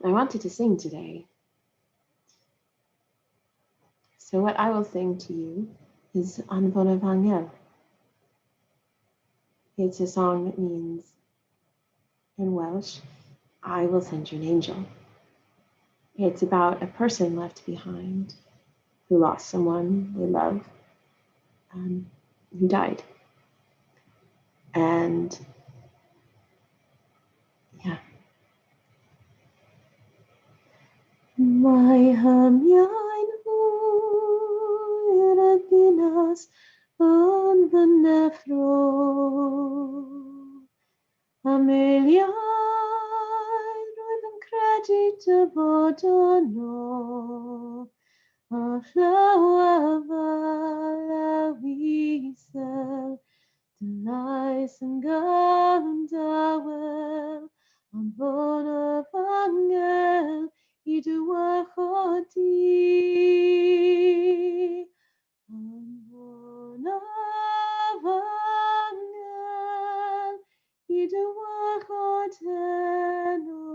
I wanted to sing today. So what I will sing to you is Anfonaf Angel. It's a song that means, in Welsh, I will send you an angel. It's about a person left behind who lost someone they love, who died. And yeah. Mae hymian hwyr y ddinas yn fy neffro. Amheuon rwyf yn credu dy fod yno. A chlywaf alaw isel, dy lais yn galw'n dawel, Anfonaf Angel I dy warchod di. Anfonaf Angel I dy warchod heno.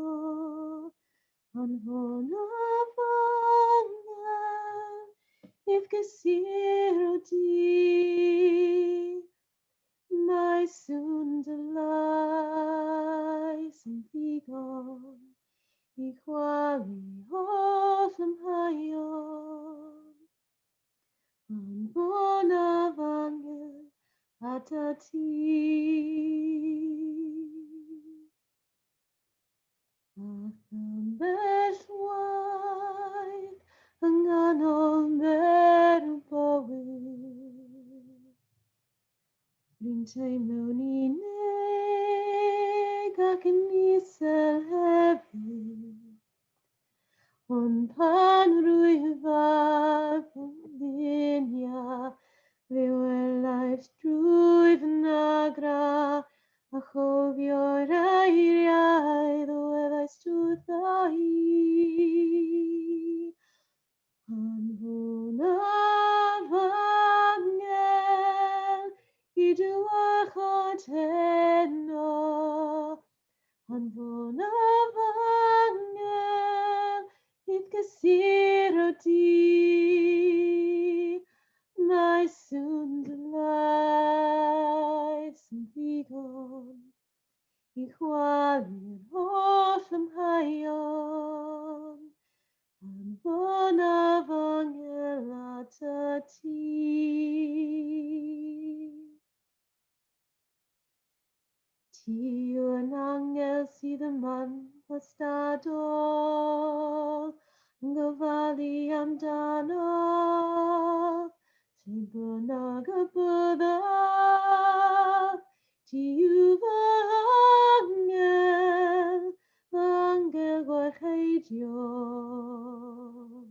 Anfonaf Angel if gysuro di. Mae sŵn dy lais yn ddigon I chwalu'r holl amheuon. Anfonaf Angel atat. Ac ambell waith nghanol berw bywyd. Rwy'n teimlo'n unig ac yn isel hefyd. Ond pan rwyf ar fy lluniau, fe welais drwy fy nagra, a chofio'r eiliad o weddais drwydda I. Anfonaf Angel I dy warchod heno. Anfonaf Angel if gysuro di. Mae sŵn dy lais yn ddigon I chwalu'r holl amheuon. Anfonaf Angel atat. Ti yw'n angel sydd yma'n wastadol, yn gofalu amdano, lle bynnag y byddaf. Ti yw fy angel gwarcheidiol.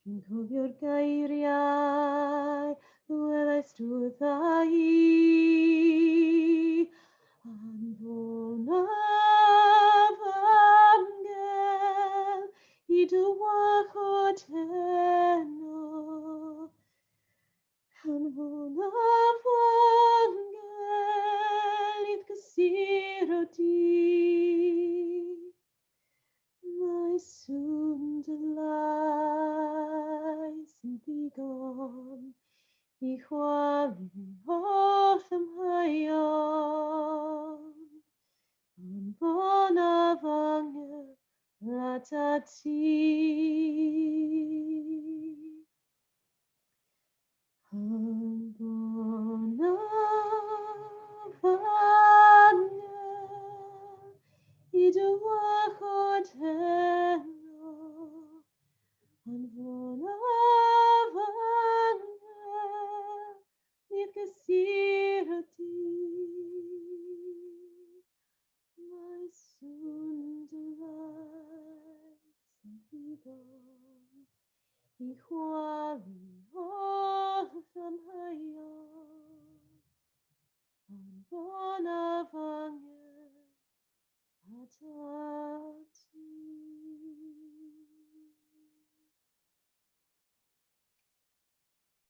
Rwy'n cofio'r geiriau y welais drwydda I. Anfonaf Angel I dy warchod heno. Anfonaf Angel if gysuro di. Mae sŵn dy lais yn ddigon I chwalu'r holl amheuon. Anfonaf Angel atat.